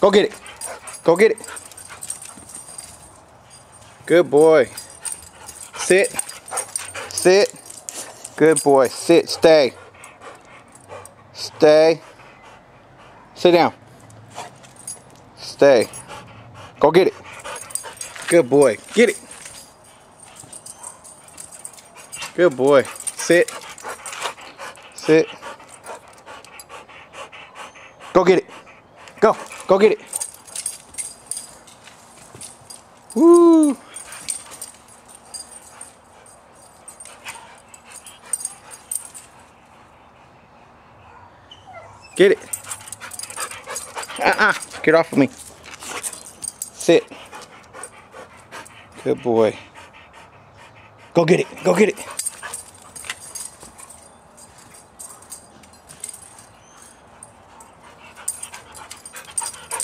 Go get it. Go get it. Good boy. Sit. Sit. Good boy. Sit. Stay. Stay. Sit down. Stay. Go get it. Good boy. Get it. Good boy. Sit. Sit. Go get it. Go. Go get it. Woo. Get it. Get off of me. Sit. Good boy. Go get it. Go get it.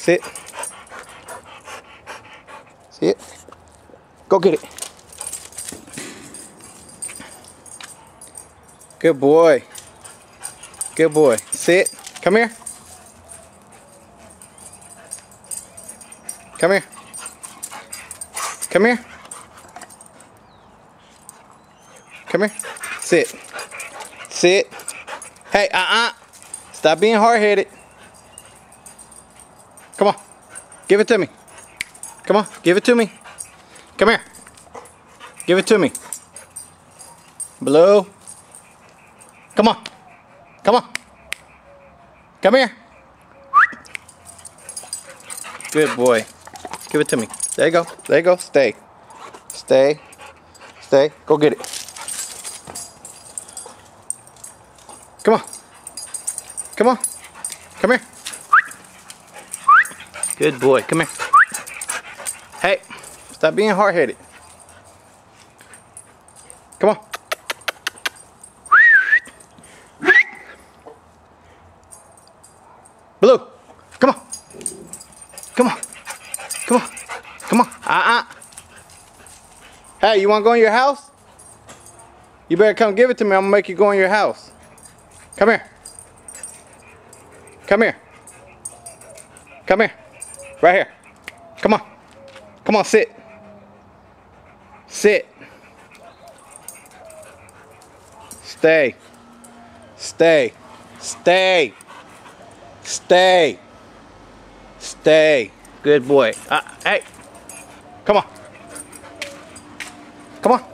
Sit. Sit. Go get it. Good boy. Good boy. Sit. Come here. Come here. Come here. Come here. Sit. Sit. Hey, stop being hard-headed. Come on. Give it to me. Come on. Give it to me. Come here. Give it to me. Blue. Come on. Come on. Come here. Good boy. Give it to me. There you go. There you go. Stay. Stay. Stay. Go get it. Come on. Come on. Come here. Good boy. Come here. Hey. Stop being hard-headed. Come on. Blue. Come on. Come on. Come on. Come on. Hey, you want to go in your house? You better come give it to me. I'm going to make you go in your house. Come here. Come here. Come here. Right here. Come on. Come on, sit. Sit. Stay. Stay. Stay. Stay. Stay. Good boy. Hey. Come on. Come on.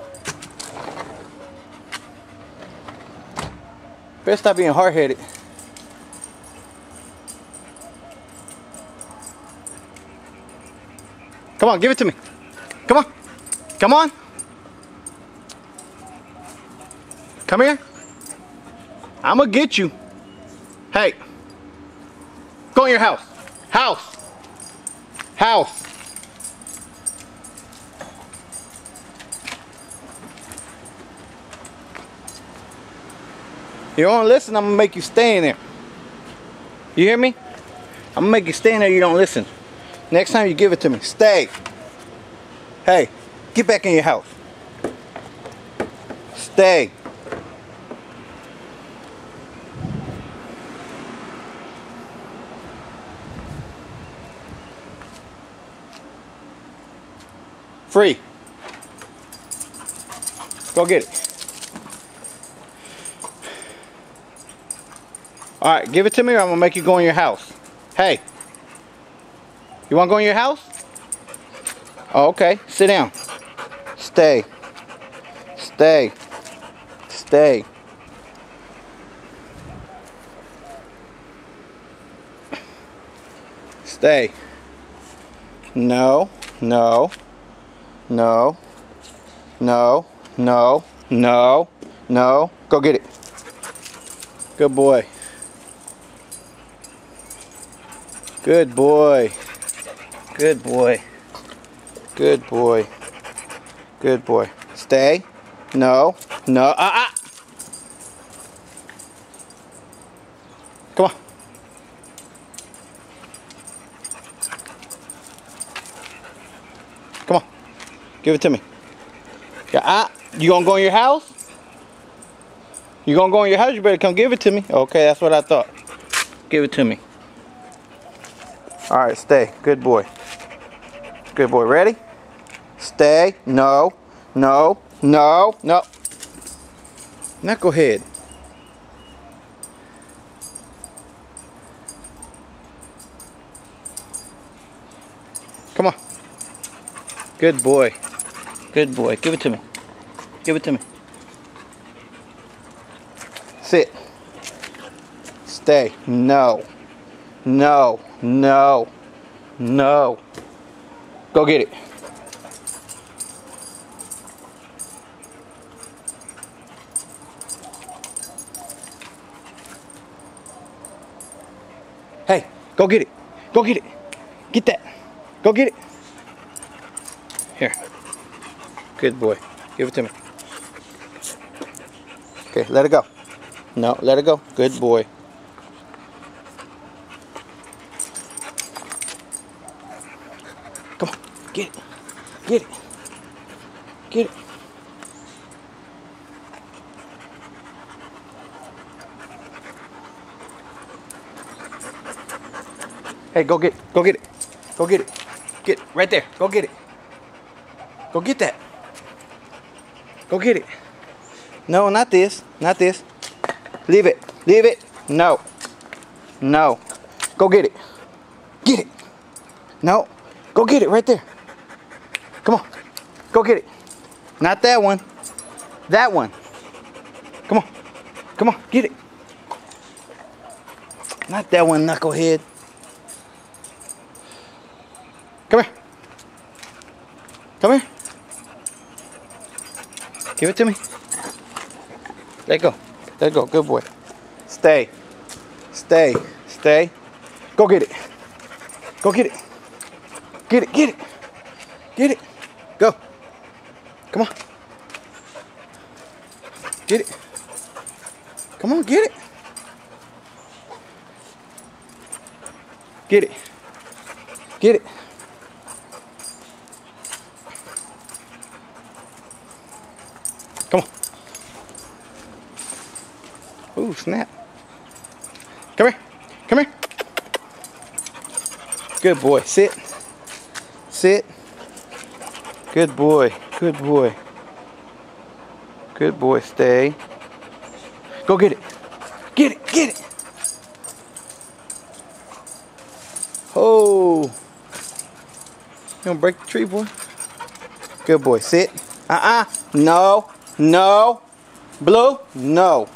Better stop being hard-headed. Come on, give it to me. Come on. Come on. Come here. I'm gonna get you. Hey. Go in your house. House. House. You don't listen, I'm gonna make you stay in there. You hear me? I'm gonna make you stay in there, you don't listen. Next time you give it to me, stay. Hey, get back in your house. Stay. Free. Go get it. Alright, give it to me or I'm going to make you go in your house. Hey. You want to go in your house? Oh, okay. Sit down. Stay. Stay. Stay. Stay. No. No. No. No. No. No. No. Go get it. Good boy. Good boy. Good boy. Good boy. Good boy. Stay. No. No. Come on. Come on. Give it to me. Yeah, you gonna go in your house? You gonna go in your house? You better come give it to me. Okay, that's what I thought. Give it to me. All right, stay. Good boy. Good boy. Ready? Stay. No. No. No. No. Knucklehead. Come on. Good boy. Good boy. Give it to me. Give it to me. Sit. Stay. No. No. No. No. Go get it. Hey, go get it. Go get it. Get that. Go get it. Here. Good boy. Give it to me. Okay, let it go. No, let it go. Good boy. Come on. Get it. Get it. Get it. Hey, go get it. Go get it. Go get it. Get it. Right there. Go get it. Go get that. Go get it. No, not this. Not this. Leave it. Leave it. No. No. Go get it. Get it. No. Go get it right there. Come on. Go get it. Not that one. That one. Come on. Come on. Get it. Not that one, knucklehead. Come here. Come here. Give it to me. Let go. Let go. Good boy. Stay. Stay. Stay. Go get it. Go get it. Get it. Get it. Get it. Go. Come on. Get it. Come on. Get it. Get it. Get it. Come on. Ooh, snap. Come here. Come here. Good boy. Sit. Sit. Good boy. Good boy. Good boy. Stay. Go get it. Get it. Get it. Oh. You gonna break the tree, boy? Good boy. Sit. No. No. Blue? No.